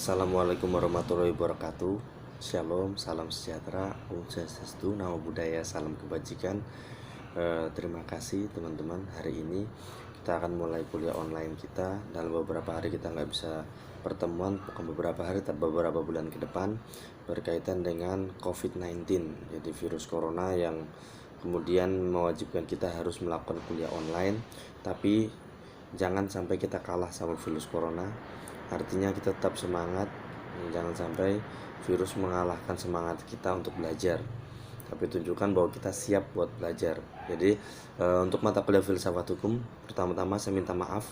Assalamualaikum warahmatullahi wabarakatuh. Shalom, salam sejahtera, Om Swastiastu, Namo Buddhaya, salam kebajikan. Terima kasih teman-teman. Hari ini kita akan mulai kuliah online kita. Dalam beberapa hari kita nggak bisa pertemuan, bukan beberapa hari, tapi beberapa bulan ke depan, berkaitan dengan COVID-19. Jadi virus corona yang kemudian mewajibkan kita harus melakukan kuliah online. Tapi jangan sampai kita kalah sama virus corona. Artinya kita tetap semangat, jangan sampai virus mengalahkan semangat kita untuk belajar. Tapi tunjukkan bahwa kita siap buat belajar. Jadi untuk mata kuliah filsafat hukum, pertama-tama saya minta maaf,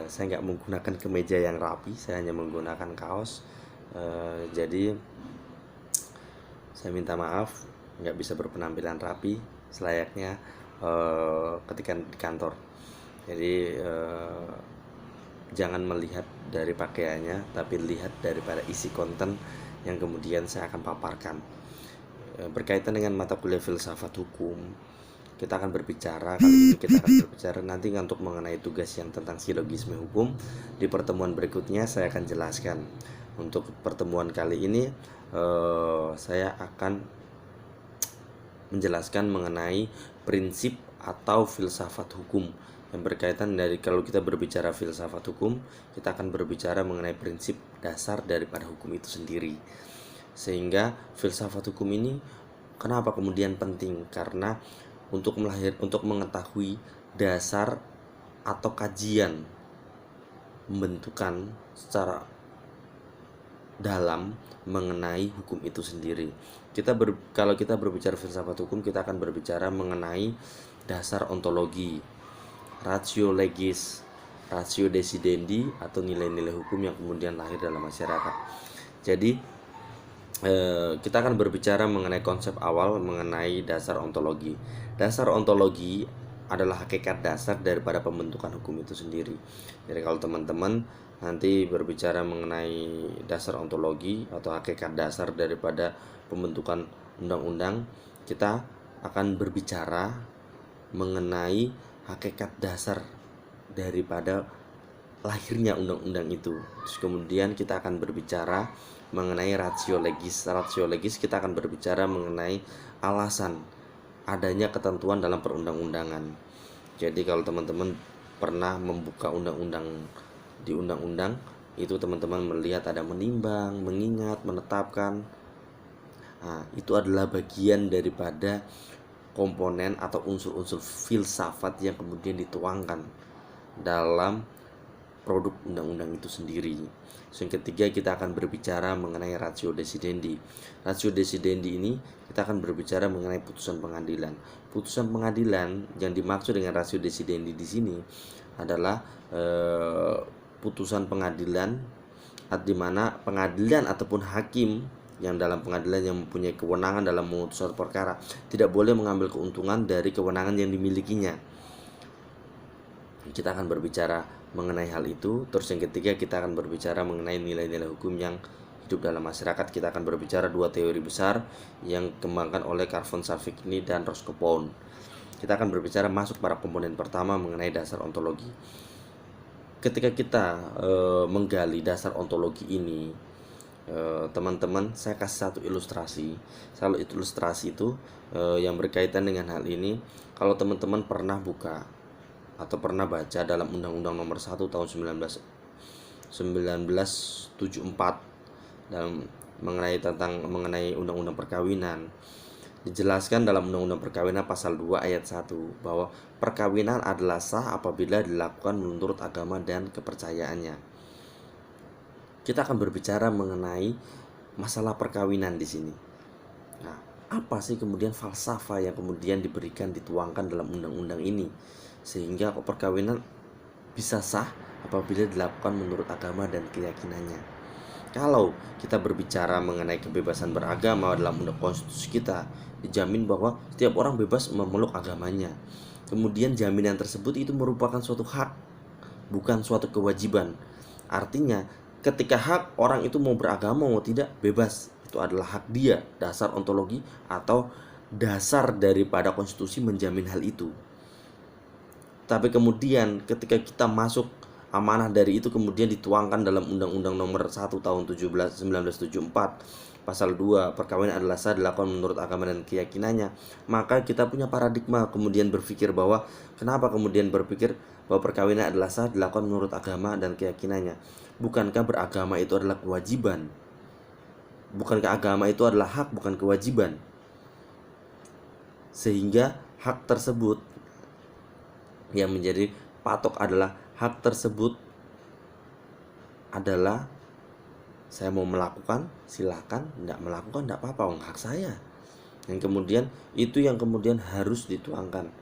saya nggak menggunakan kemeja yang rapi, saya hanya menggunakan kaos. Jadi saya minta maaf, nggak bisa berpenampilan rapi selayaknya ketika di kantor. Jadi jangan melihat dari pakaiannya, tapi lihat daripada isi konten yang kemudian saya akan paparkan. Berkaitan dengan mata kuliah filsafat hukum, kita akan berbicara kali ini kita akan berbicara nanti untuk mengenai tugas yang tentang silogisme hukum. Di pertemuan berikutnya saya akan jelaskan. Untuk pertemuan kali ini saya akan menjelaskan mengenai prinsip atau filsafat hukum yang berkaitan dari, kalau kita berbicara filsafat hukum, kita akan berbicara mengenai prinsip dasar daripada hukum itu sendiri. Sehingga filsafat hukum ini kenapa kemudian penting? Karena untuk mengetahui dasar atau kajian pembentukan secara dalam mengenai hukum itu sendiri. Kalau kita berbicara filsafat hukum, kita akan berbicara mengenai dasar ontologi, ratio legis, ratio decidendi, atau nilai-nilai hukum yang kemudian lahir dalam masyarakat. Jadi kita akan berbicara mengenai konsep awal mengenai dasar ontologi. Dasar ontologi adalah hakikat dasar daripada pembentukan hukum itu sendiri. Jadi kalau teman-teman nanti berbicara mengenai dasar ontologi atau hakikat dasar daripada pembentukan undang-undang, kita akan berbicara mengenai hakikat dasar daripada lahirnya undang-undang itu. Terus kemudian kita akan berbicara mengenai ratio legis. Ratio legis kita akan berbicara mengenai alasan adanya ketentuan dalam perundang-undangan. Jadi kalau teman-teman pernah membuka undang-undang, di undang-undang itu teman-teman melihat ada menimbang, mengingat, menetapkan. Nah, itu adalah bagian daripada komponen atau unsur-unsur filsafat yang kemudian dituangkan dalam produk undang-undang itu sendiri. Yang ketiga, kita akan berbicara mengenai ratio decidendi. Ratio decidendi ini kita akan berbicara mengenai putusan pengadilan. Putusan pengadilan yang dimaksud dengan ratio decidendi di sini adalah putusan pengadilan di mana pengadilan ataupun hakim yang dalam pengadilan yang mempunyai kewenangan dalam memutus suatu perkara tidak boleh mengambil keuntungan dari kewenangan yang dimilikinya. Kita akan berbicara mengenai hal itu. Terus yang ketiga, kita akan berbicara mengenai nilai-nilai hukum yang hidup dalam masyarakat. Kita akan berbicara dua teori besar yang dikembangkan oleh Carl Savikny dan Roscoe. Kita akan berbicara masuk pada komponen pertama mengenai dasar ontologi. Ketika kita menggali dasar ontologi ini, teman-teman, saya kasih satu ilustrasi. Selalu ilustrasi itu yang berkaitan dengan hal ini. Kalau teman-teman pernah buka atau pernah baca dalam Undang-Undang Nomor 1 tahun 1974 dalam mengenai Undang-Undang Perkawinan, dijelaskan dalam Undang-Undang Perkawinan pasal 2 ayat 1 bahwa perkawinan adalah sah apabila dilakukan menurut agama dan kepercayaannya. Kita akan berbicara mengenai masalah perkawinan di sini. Nah, apa sih kemudian falsafah yang kemudian diberikan, dituangkan dalam undang-undang ini sehingga perkawinan bisa sah apabila dilakukan menurut agama dan keyakinannya? Kalau kita berbicara mengenai kebebasan beragama dalam undang konstitusi kita, dijamin bahwa setiap orang bebas memeluk agamanya. Kemudian jaminan tersebut itu merupakan suatu hak, bukan suatu kewajiban. Artinya ketika hak orang itu mau beragama mau tidak bebas, itu adalah hak dia. Dasar ontologi atau dasar daripada konstitusi menjamin hal itu. Tapi kemudian ketika kita masuk Amanah dari itu kemudian dituangkan dalam Undang-Undang Nomor 1 Tahun 1974 Pasal 2, perkawinan adalah sah dilakukan menurut agama dan keyakinannya. Maka kita punya paradigma kemudian berpikir bahwa kenapa kemudian berpikir bahwa perkawinan adalah sah dilakukan menurut agama dan keyakinannya. Bukankah beragama itu adalah kewajiban? Bukankah agama itu adalah hak, bukan kewajiban? Sehingga hak tersebut yang menjadi patok adalah hak tersebut adalah saya mau melakukan, silakan. Tidak melakukan, tidak apa-apa, hak saya. Yang kemudian itu yang kemudian harus dituangkan.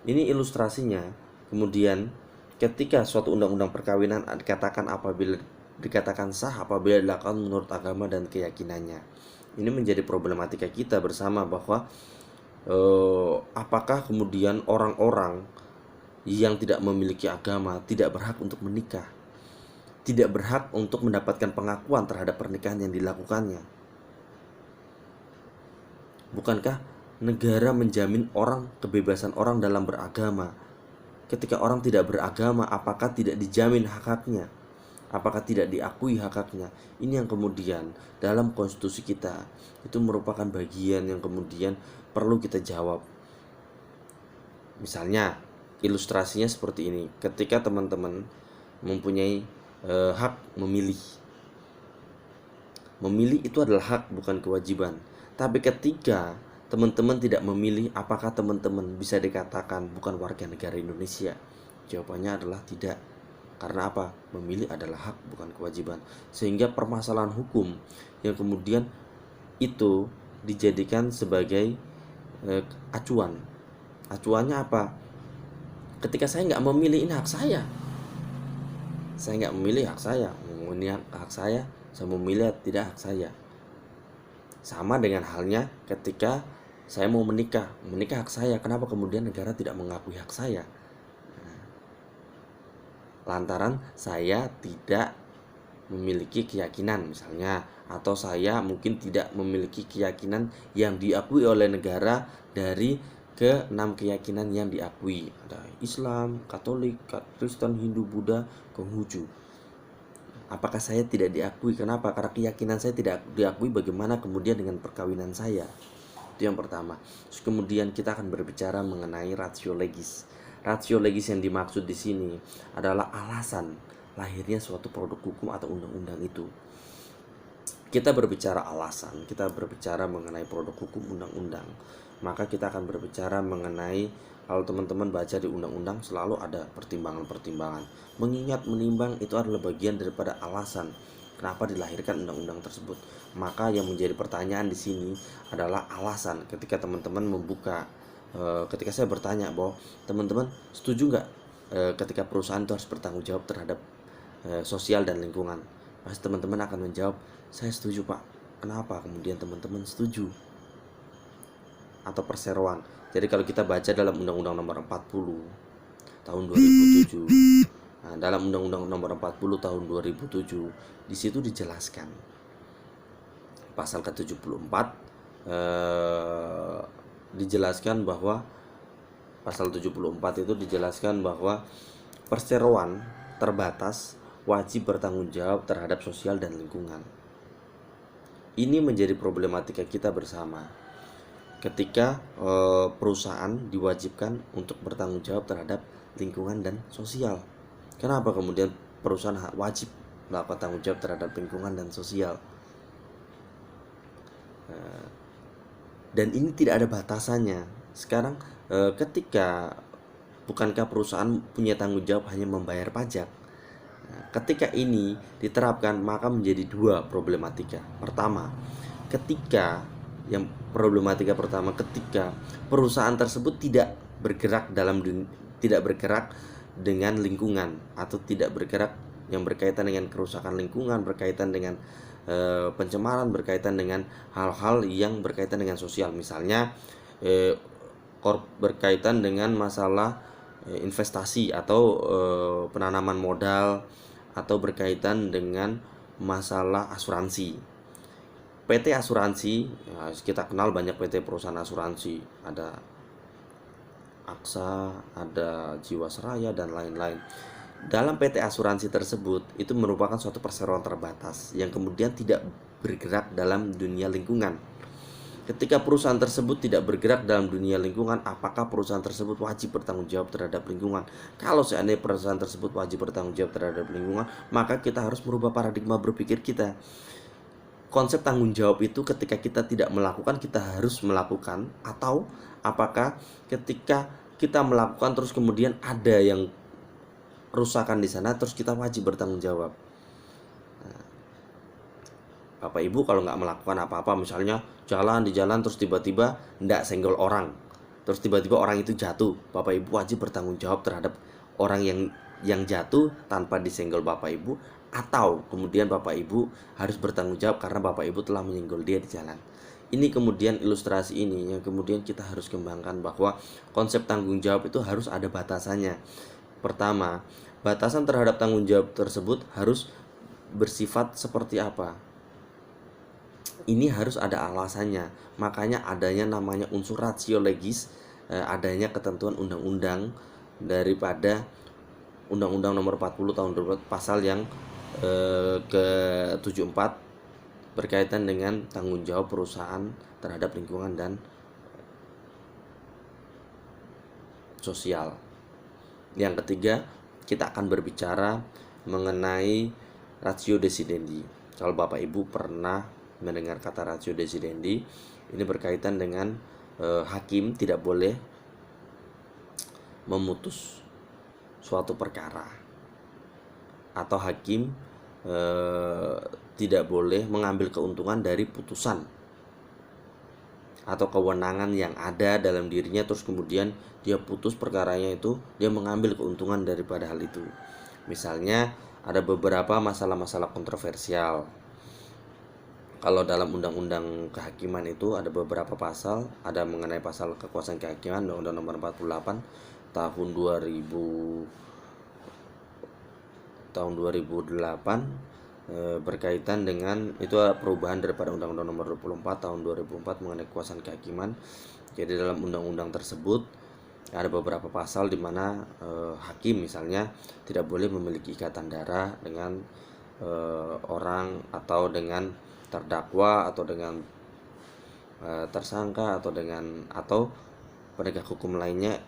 Ini ilustrasinya. Kemudian ketika suatu undang-undang perkawinan dikatakan sah apabila dilakukan menurut agama dan keyakinannya. Ini menjadi problematika kita bersama bahwa apakah kemudian orang-orang yang tidak memiliki agama tidak berhak untuk menikah, tidak berhak untuk mendapatkan pengakuan terhadap pernikahan yang dilakukannya? Bukankah negara menjamin kebebasan orang dalam beragama? Ketika orang tidak beragama, apakah tidak dijamin hak-haknya? Apakah tidak diakui hak-haknya? Ini yang kemudian dalam konstitusi kita itu merupakan bagian yang kemudian perlu kita jawab. Misalnya ilustrasinya seperti ini. Ketika teman-teman mempunyai hak memilih. Memilih itu adalah hak, bukan kewajiban. Tapi ketika teman-teman tidak memilih, apakah teman-teman bisa dikatakan bukan warga negara Indonesia? Jawabannya adalah tidak. Karena apa? Memilih adalah hak, bukan kewajiban. Sehingga permasalahan hukum yang kemudian itu dijadikan sebagai acuan. Acuannya apa? Ketika saya nggak memilih, ini hak saya. Saya nggak memilih, hak saya. Ini hak saya memilih tidak hak saya. Sama dengan halnya ketika saya mau menikah hak saya. Kenapa kemudian negara tidak mengakui hak saya? Lantaran saya tidak memiliki keyakinan misalnya, atau saya mungkin tidak memiliki keyakinan yang diakui oleh negara dari ke-6 keyakinan yang diakui. Ada Islam, Katolik, Kristen, Hindu, Buddha, Konghucu. Apakah saya tidak diakui? Kenapa? Karena keyakinan saya tidak diakui. Bagaimana kemudian dengan perkawinan saya? Itu yang pertama. Terus kemudian kita akan berbicara mengenai ratio legis. Ratio legis yang dimaksud di sini adalah alasan lahirnya suatu produk hukum atau undang-undang itu. Kita berbicara alasan, kita berbicara mengenai produk hukum undang-undang, maka kita akan berbicara mengenai, kalau teman-teman baca di undang-undang selalu ada pertimbangan-pertimbangan. Mengingat, menimbang itu adalah bagian daripada alasan kenapa dilahirkan undang-undang tersebut. Maka yang menjadi pertanyaan di sini adalah alasan. Ketika teman-teman membuka, ketika saya bertanya bahwa teman-teman setuju nggak ketika perusahaan itu harus bertanggung jawab terhadap sosial dan lingkungan, pasti teman-teman akan menjawab, saya setuju Pak. Kenapa kemudian teman-teman setuju? Atau perseroan. Jadi kalau kita baca dalam Undang-Undang Nomor 40 Tahun 2007, nah, dalam Undang-Undang Nomor 40 Tahun 2007, di situ dijelaskan pasal ke-74, dijelaskan bahwa pasal 74 itu dijelaskan bahwa perseroan terbatas wajib bertanggung jawab terhadap sosial dan lingkungan. Ini menjadi problematika kita bersama. Ketika perusahaan diwajibkan untuk bertanggung jawab terhadap lingkungan dan sosial. Kenapa kemudian perusahaan wajib melakukan tanggung jawab terhadap lingkungan dan sosial? Dan ini tidak ada batasannya. Sekarang ketika, bukankah perusahaan punya tanggung jawab hanya membayar pajak? Ketika ini diterapkan, maka menjadi dua problematika. Pertama, ketika perusahaan tersebut tidak bergerak dengan lingkungan, atau tidak bergerak yang berkaitan dengan kerusakan lingkungan, berkaitan dengan pencemaran, berkaitan dengan hal-hal yang berkaitan dengan sosial, misalnya berkaitan dengan masalah investasi atau penanaman modal, atau berkaitan dengan masalah asuransi. PT asuransi, ya, kita kenal banyak PT perusahaan asuransi, ada AXA, ada Jiwasraya dan lain-lain. dalam PT asuransi tersebut itu merupakan suatu perseroan terbatas yang kemudian tidak bergerak dalam dunia lingkungan. Ketika perusahaan tersebut tidak bergerak dalam dunia lingkungan, apakah perusahaan tersebut wajib bertanggung jawab terhadap lingkungan? Kalau seandainya perusahaan tersebut wajib bertanggung jawab terhadap lingkungan, maka kita harus merubah paradigma berpikir kita. Konsep tanggung jawab itu ketika kita tidak melakukan, kita harus melakukan, atau apakah ketika kita melakukan terus kemudian ada yang rusakan di sana terus kita wajib bertanggung jawab. Bapak Ibu kalau nggak melakukan apa-apa, misalnya jalan di jalan terus tiba-tiba nggak senggol orang, terus tiba-tiba orang itu jatuh, Bapak Ibu wajib bertanggung jawab terhadap orang yang jatuh tanpa disenggol Bapak Ibu, atau kemudian Bapak Ibu harus bertanggung jawab karena Bapak Ibu telah menyenggol dia di jalan. Ini kemudian ilustrasi ini yang kemudian kita harus kembangkan, bahwa konsep tanggung jawab itu harus ada batasannya. Pertama, batasan terhadap tanggung jawab tersebut harus bersifat seperti apa? Ini harus ada alasannya. Makanya adanya namanya unsur ratio legis, adanya ketentuan undang-undang daripada Undang-Undang Nomor 40 Tahun 2000 pasal yang ke-74 berkaitan dengan tanggung jawab perusahaan terhadap lingkungan dan sosial. Yang ketiga, kita akan berbicara mengenai ratio decidendi. Kalau Bapak Ibu pernah mendengar kata ratio decidendi, ini berkaitan dengan hakim tidak boleh memutus suatu perkara, atau hakim tidak boleh mengambil keuntungan dari putusan atau kewenangan yang ada dalam dirinya terus kemudian dia putus perkaranya itu, dia mengambil keuntungan daripada hal itu. Misalnya ada beberapa masalah-masalah kontroversial. Kalau dalam undang-undang kehakiman itu ada beberapa pasal, ada mengenai pasal kekuasaan kehakiman, Undang-Undang Nomor 48 tahun 2008, berkaitan dengan itu perubahan daripada Undang-Undang Nomor 24 tahun 2004 mengenai kekuasaan kehakiman. Jadi dalam undang-undang tersebut ada beberapa pasal di mana hakim misalnya tidak boleh memiliki ikatan darah dengan orang atau dengan terdakwa atau dengan tersangka atau penegak hukum lainnya,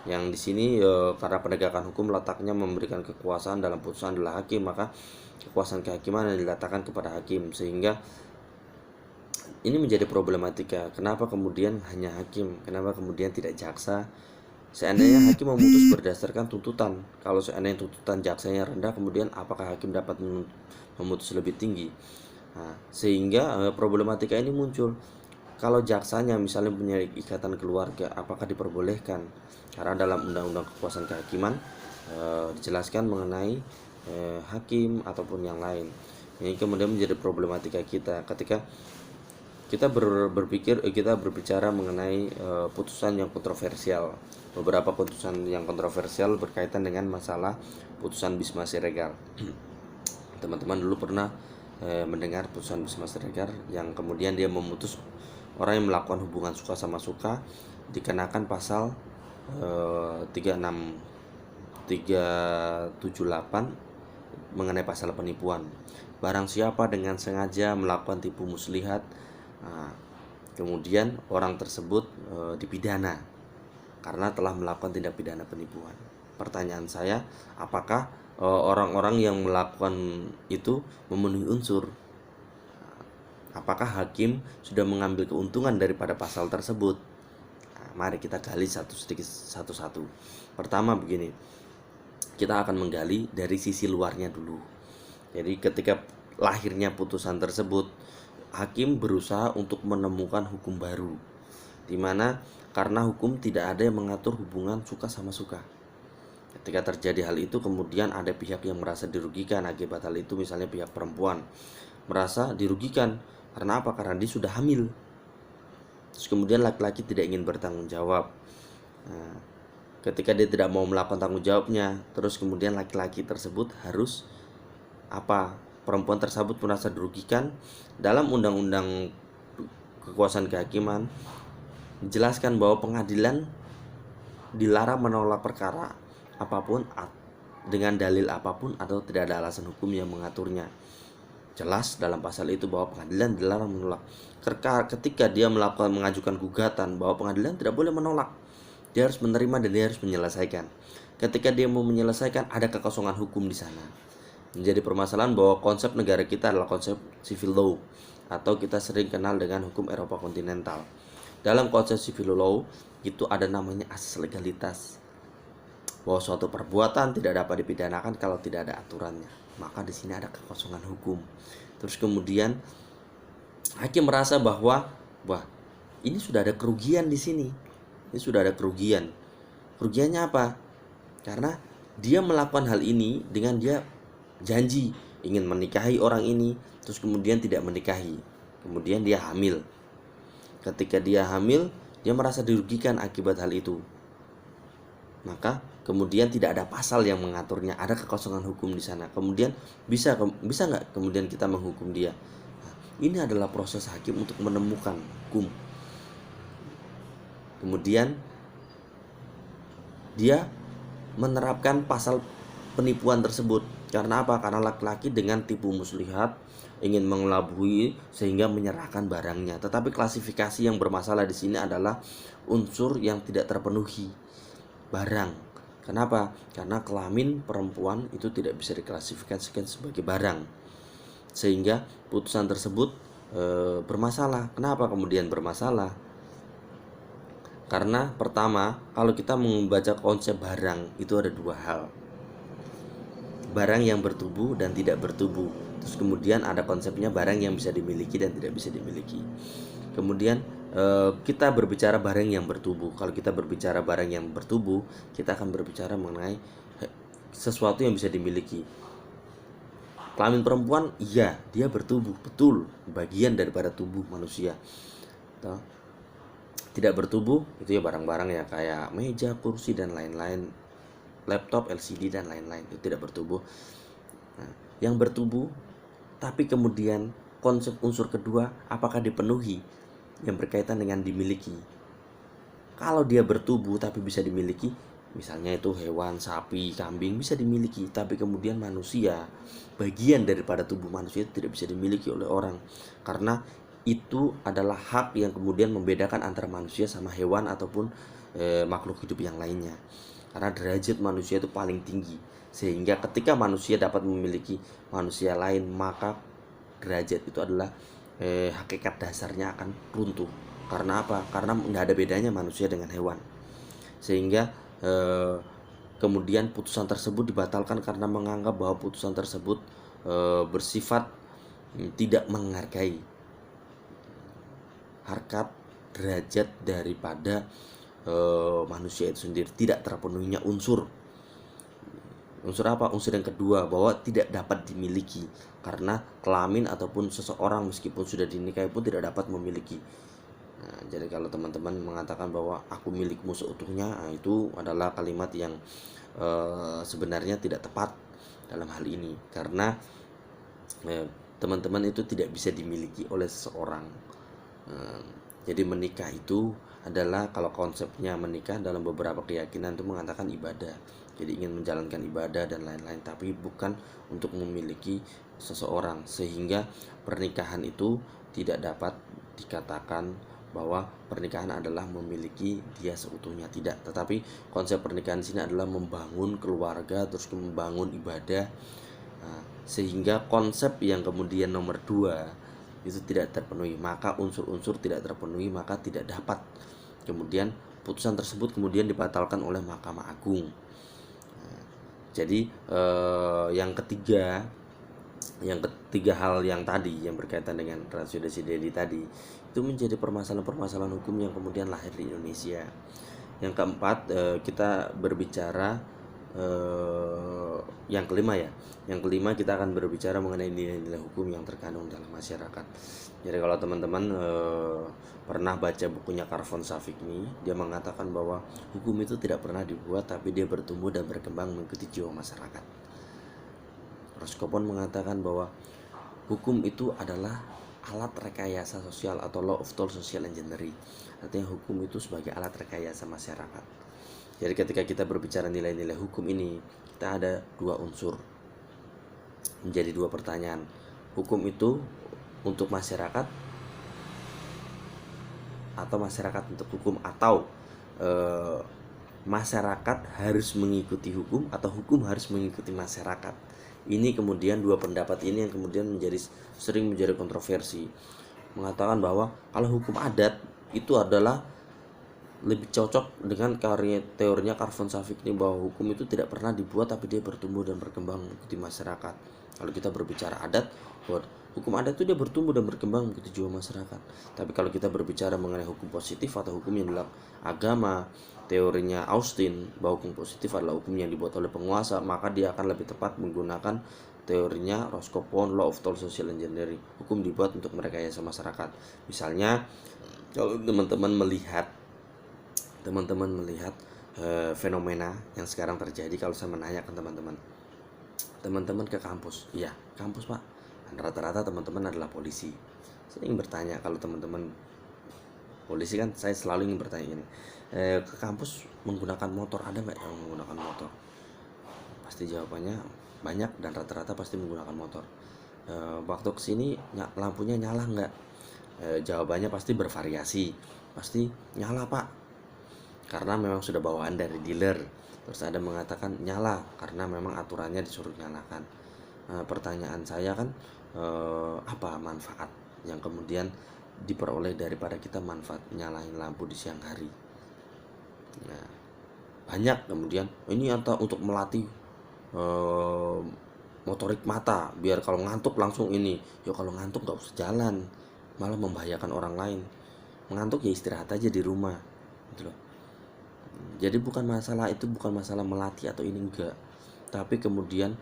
yang di sini karena penegakan hukum letaknya memberikan kekuasaan dalam putusan adalah hakim, maka kekuasaan kehakiman yang diletakkan kepada hakim, sehingga ini menjadi problematika. Kenapa kemudian hanya hakim? Kenapa kemudian tidak jaksa? Seandainya hakim memutus berdasarkan tuntutan, kalau seandainya tuntutan jaksanya rendah, kemudian apakah hakim dapat memutus lebih tinggi? Nah, sehingga problematika ini muncul. Kalau jaksanya misalnya punya ikatan keluarga, apakah diperbolehkan? Karena dalam Undang-Undang Kekuasaan Kehakiman dijelaskan mengenai hakim ataupun yang lain. Ini kemudian menjadi problematika kita ketika kita berbicara mengenai putusan yang kontroversial. Beberapa putusan yang kontroversial berkaitan dengan masalah putusan Bisma Siregar. Teman-teman dulu pernah mendengar putusan Bisma Siregar yang kemudian dia memutus orang yang melakukan hubungan suka sama suka dikenakan pasal 378 mengenai pasal penipuan. Barang siapa dengan sengaja melakukan tipu muslihat, kemudian orang tersebut dipidana karena telah melakukan tindak pidana penipuan. Pertanyaan saya, apakah orang-orang yang melakukan itu memenuhi unsur? Apakah hakim sudah mengambil keuntungan daripada pasal tersebut? Mari kita gali satu-satu. Pertama begini, kita akan menggali dari sisi luarnya dulu. Jadi ketika lahirnya putusan tersebut, hakim berusaha untuk menemukan hukum baru, dimana karena hukum tidak ada yang mengatur hubungan suka sama suka. Ketika terjadi hal itu, kemudian ada pihak yang merasa dirugikan akibat hal itu, misalnya pihak perempuan merasa dirugikan karena apa? Karena dia sudah hamil. Terus kemudian laki-laki tidak ingin bertanggung jawab. Nah, ketika dia tidak mau melakukan tanggung jawabnya, terus kemudian laki-laki tersebut harus apa? Perempuan tersebut merasa dirugikan. Dalam Undang-Undang Kekuasaan Kehakiman dijelaskan bahwa pengadilan dilarang menolak perkara apapun dengan dalil apapun atau tidak ada alasan hukum yang mengaturnya. Jelas dalam pasal itu bahwa pengadilan dilarang menolak. Ketika dia mengajukan gugatan, bahwa pengadilan tidak boleh menolak. Dia harus menerima dan dia harus menyelesaikan. Ketika dia mau menyelesaikan, ada kekosongan hukum di sana. Menjadi permasalahan bahwa konsep negara kita adalah konsep civil law, atau kita sering kenal dengan hukum Eropa kontinental. Dalam konsep civil law itu ada namanya asas legalitas, bahwa suatu perbuatan tidak dapat dipidanakan kalau tidak ada aturannya. Maka di sini ada kekosongan hukum. Terus kemudian hakim merasa bahwa ini sudah ada kerugian di sini. Ini sudah ada kerugian. Kerugiannya apa? Karena dia melakukan hal ini dengan dia janji ingin menikahi orang ini, terus kemudian tidak menikahi. Kemudian dia hamil. Ketika dia hamil, dia merasa dirugikan akibat hal itu. Maka kemudian tidak ada pasal yang mengaturnya, ada kekosongan hukum di sana. Kemudian bisa nggak kemudian kita menghukum dia? Nah, ini adalah proses hakim untuk menemukan hukum. Kemudian dia menerapkan pasal penipuan tersebut. Karena apa? Karena laki-laki dengan tipu muslihat ingin mengelabui sehingga menyerahkan barangnya. Tetapi klasifikasi yang bermasalah di sini adalah unsur yang tidak terpenuhi, barang. Kenapa? Karena kelamin perempuan itu tidak bisa diklasifikasikan sebagai barang. Sehingga putusan tersebut bermasalah. Kenapa kemudian bermasalah? Karena pertama, kalau kita membaca konsep barang itu ada dua hal. Barang yang bertubuh dan tidak bertubuh. Terus kemudian ada konsepnya barang yang bisa dimiliki dan tidak bisa dimiliki. Kemudian kita berbicara barang yang bertubuh. Kalau kita berbicara barang yang bertubuh, kita akan berbicara mengenai sesuatu yang bisa dimiliki. Kelamin perempuan, iya, dia bertubuh, betul, bagian daripada tubuh manusia. Tidak bertubuh itu ya barang-barang ya kayak meja, kursi dan lain-lain, laptop, LCD dan lain-lain, itu tidak bertubuh. Nah, yang bertubuh tapi kemudian konsep unsur kedua apakah dipenuhi, yang berkaitan dengan dimiliki. Kalau dia bertubuh tapi bisa dimiliki, misalnya itu hewan, sapi, kambing bisa dimiliki, tapi kemudian manusia, bagian daripada tubuh manusia itu tidak bisa dimiliki oleh orang, karena itu adalah hak yang kemudian membedakan antara manusia sama hewan ataupun makhluk hidup yang lainnya. Karena derajat manusia itu paling tinggi, sehingga ketika manusia dapat memiliki manusia lain, maka derajat itu adalah hakikat dasarnya akan runtuh. Karena apa? Karena tidak ada bedanya manusia dengan hewan. Sehingga kemudian putusan tersebut dibatalkan karena menganggap bahwa putusan tersebut bersifat tidak menghargai harkat derajat daripada manusia itu sendiri, tidak terpenuhinya unsur apa? Unsur yang kedua, bahwa tidak dapat dimiliki, karena kelamin ataupun seseorang meskipun sudah dinikahi pun tidak dapat memiliki. Nah, jadi kalau teman-teman mengatakan bahwa aku milikmu seutuhnya, nah, itu adalah kalimat yang sebenarnya tidak tepat dalam hal ini, karena teman-teman itu tidak bisa dimiliki oleh seseorang. Jadi menikah itu adalah, kalau konsepnya menikah dalam beberapa keyakinan itu mengatakan ibadah. Jadi ingin menjalankan ibadah dan lain-lain, tapi bukan untuk memiliki seseorang. Sehingga pernikahan itu tidak dapat dikatakan bahwa pernikahan adalah memiliki dia seutuhnya, tidak. Tetapi konsep pernikahan di sini adalah membangun keluarga, terus membangun ibadah. Nah, sehingga konsep yang kemudian nomor 2 itu tidak terpenuhi, maka unsur-unsur tidak terpenuhi, maka tidak dapat. Kemudian putusan tersebut kemudian dibatalkan oleh Mahkamah Agung. Nah, jadi yang ketiga hal yang tadi yang berkaitan dengan ratio desideri tadi itu menjadi permasalahan hukum yang kemudian lahir di Indonesia. Yang keempat, kita berbicara yang kelima kita akan berbicara mengenai nilai-nilai hukum yang terkandung dalam masyarakat. Jadi kalau teman-teman pernah baca bukunya Carvon Savigny, dia mengatakan bahwa hukum itu tidak pernah dibuat, tapi dia bertumbuh dan berkembang mengikuti jiwa masyarakat. Roscoe mengatakan bahwa hukum itu adalah alat rekayasa sosial atau law of total social engineering. Artinya hukum itu sebagai alat rekayasa masyarakat. Jadi ketika kita berbicara nilai-nilai hukum ini, kita ada dua unsur, menjadi dua pertanyaan. Hukum itu untuk masyarakat atau masyarakat untuk hukum, atau masyarakat harus mengikuti hukum atau hukum harus mengikuti masyarakat. Ini kemudian dua pendapat ini yang kemudian sering menjadi kontroversi, mengatakan bahwa kalau hukum adat itu adalah lebih cocok dengan teorinya Carl von Savik ini, bahwa hukum itu tidak pernah dibuat tapi dia bertumbuh dan berkembang mengikuti masyarakat. Kalau kita berbicara adat, buat hukum adat itu dia bertumbuh dan berkembang mengikuti jiwa masyarakat. Tapi kalau kita berbicara mengenai hukum positif atau hukum yang dalam agama, teorinya Austin bahwa hukum positif adalah hukum yang dibuat oleh penguasa, maka dia akan lebih tepat menggunakan teorinya Roscoe Law of Total Social Engineering, hukum dibuat untuk merekayasa masyarakat. Misalnya kalau teman-teman melihat fenomena yang sekarang terjadi, kalau saya menanyakan teman-teman ke kampus, iya kampus pak, dan rata-rata teman-teman adalah polisi. Saya ingin bertanya, kalau teman-teman polisi kan, saya selalu ingin bertanya ini, ke kampus menggunakan motor, ada nggak yang menggunakan motor? Pasti jawabannya banyak dan rata-rata pasti menggunakan motor. Waktu kesini lampunya nyala nggak? Jawabannya pasti bervariasi, pasti nyala pak, karena memang sudah bawaan dari dealer. Terus ada mengatakan nyala karena memang aturannya disuruh nyalakan. Pertanyaan saya kan, apa manfaat yang kemudian diperoleh daripada kita manfaat nyalain lampu di siang hari? Nah, banyak kemudian ini untuk melatih motorik mata, biar kalau ngantuk langsung ini. Ya kalau ngantuk nggak usah jalan, malah membahayakan orang lain. Mengantuk ya istirahat aja di rumah, gitu loh. Jadi bukan masalah melatih atau ini, enggak, tapi kemudian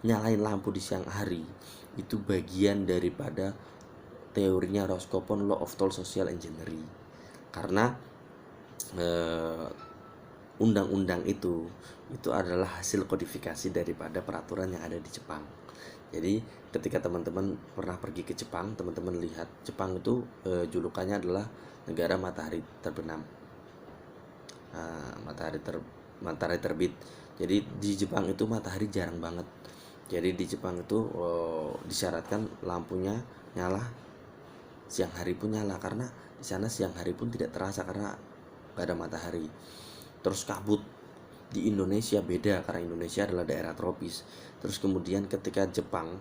nyalain lampu di siang hari itu bagian daripada teorinya Roscoe Law of Total Social Engineering. Karena undang-undang itu adalah hasil kodifikasi daripada peraturan yang ada di Jepang. Jadi ketika teman-teman pernah pergi ke Jepang, teman-teman lihat Jepang itu julukannya adalah negara matahari terbenam, matahari terbit. Jadi di Jepang itu matahari jarang banget. Jadi di Jepang itu disyaratkan lampunya nyala, siang hari pun nyala, karena di sana siang hari pun tidak terasa karena gak ada matahari. Terus kabut. Di Indonesia beda, karena Indonesia adalah daerah tropis. Terus kemudian ketika Jepang,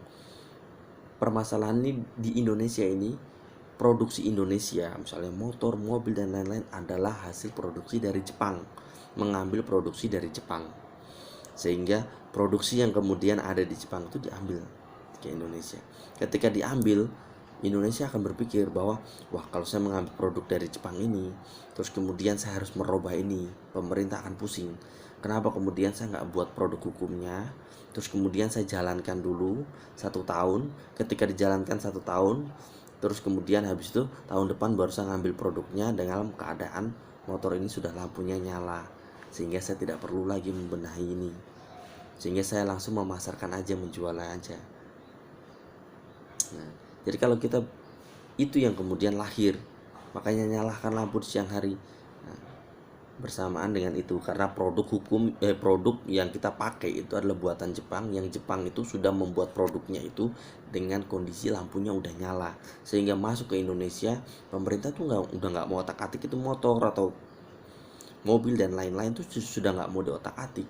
permasalahan ini di Indonesia ini, produksi Indonesia misalnya motor, mobil dan lain-lain adalah hasil produksi dari Jepang, mengambil produksi dari Jepang, sehingga produksi yang kemudian ada di Jepang itu diambil ke Indonesia. Ketika diambil, Indonesia akan berpikir bahwa wah, kalau saya mengambil produk dari Jepang ini, terus kemudian saya harus merubah ini, pemerintah akan pusing. Kenapa kemudian saya nggak buat produk hukumnya, terus kemudian saya jalankan dulu 1 tahun. Ketika dijalankan 1 tahun, terus kemudian habis itu tahun depan baru saya ngambil produknya dengan keadaan motor ini sudah lampunya nyala, sehingga saya tidak perlu lagi membenahi ini, sehingga saya langsung memasarkan aja, menjual aja. Nah, jadi kalau kita itu yang kemudian lahir, makanya nyalakan lampu di siang hari. Nah, bersamaan dengan itu, karena produk yang kita pakai itu adalah buatan Jepang, yang Jepang itu sudah membuat produknya itu dengan kondisi lampunya udah nyala, sehingga masuk ke Indonesia, pemerintah tuh udah nggak mau otak-atik itu motor atau mobil dan lain-lain tuh sudah nggak mau diotak-atik.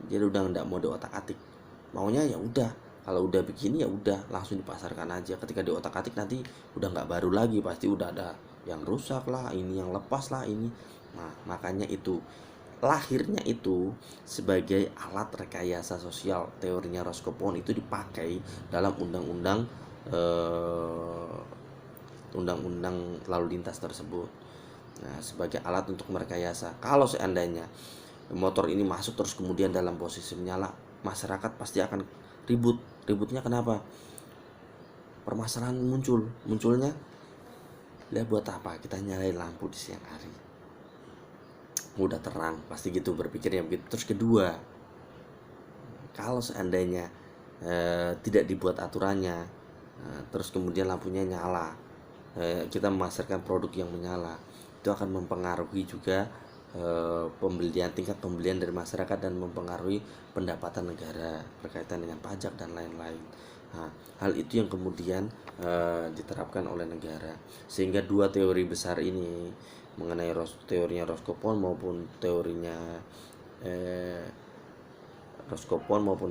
Jadi udah nggak mau diotak-atik, maunya ya udah, kalau udah begini ya udah langsung dipasarkan aja. Ketika diotak-atik nanti udah nggak baru lagi, pasti udah ada yang rusak lah, ini yang lepas lah ini. Nah, makanya itu lahirnya itu sebagai alat rekayasa sosial, teorinya Roscoe itu dipakai dalam undang-undang lalu lintas tersebut. Nah, sebagai alat untuk merekayasa. Kalau seandainya motor ini masuk terus kemudian dalam posisi menyala, masyarakat pasti akan ribut. Ributnya kenapa? Permasalahan munculnya, lihat buat apa kita nyalain lampu di siang hari, udah terang, pasti gitu berpikirnya begitu. Terus kedua, kalau seandainya tidak dibuat aturannya, terus kemudian lampunya nyala, kita memasarkan produk yang menyala, itu akan mempengaruhi juga tingkat pembelian dari masyarakat dan mempengaruhi pendapatan negara berkaitan dengan pajak dan lain-lain. Nah, hal itu yang kemudian diterapkan oleh negara, sehingga dua teori besar ini mengenai teorinya Roscoe maupun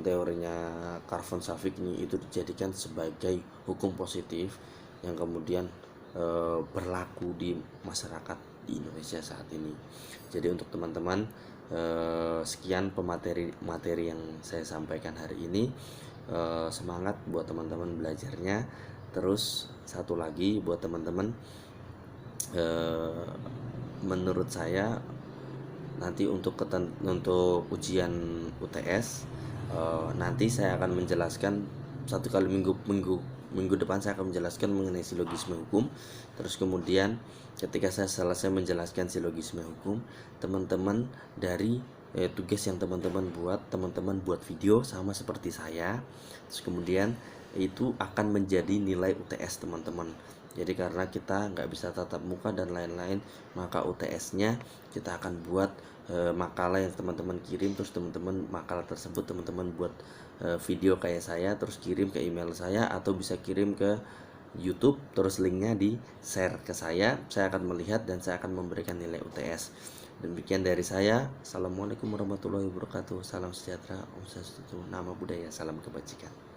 teorinya Carvan Savik ini itu dijadikan sebagai hukum positif yang kemudian berlaku di masyarakat di Indonesia saat ini. Jadi untuk teman-teman, sekian materi yang saya sampaikan hari ini. Semangat buat teman-teman belajarnya. Terus satu lagi buat teman-teman, menurut saya nanti untuk ujian UTS, nanti saya akan menjelaskan satu kali minggu depan saya akan menjelaskan mengenai silogisme hukum. Terus kemudian ketika saya selesai menjelaskan silogisme hukum, teman-teman dari tugas yang teman-teman buat video sama seperti saya. Terus kemudian itu akan menjadi nilai UTS teman-teman. Jadi karena kita nggak bisa tatap muka dan lain-lain, maka UTS-nya kita akan buat makalah yang teman-teman kirim. Terus teman-teman makalah tersebut teman-teman buat video kayak saya, terus kirim ke email saya atau bisa kirim ke YouTube, terus linknya di share ke saya akan melihat dan saya akan memberikan nilai UTS. Demikian dari saya. Assalamualaikum warahmatullahi wabarakatuh. Salam sejahtera, Om Swastiastu, Namo Buddhaya, salam kebajikan.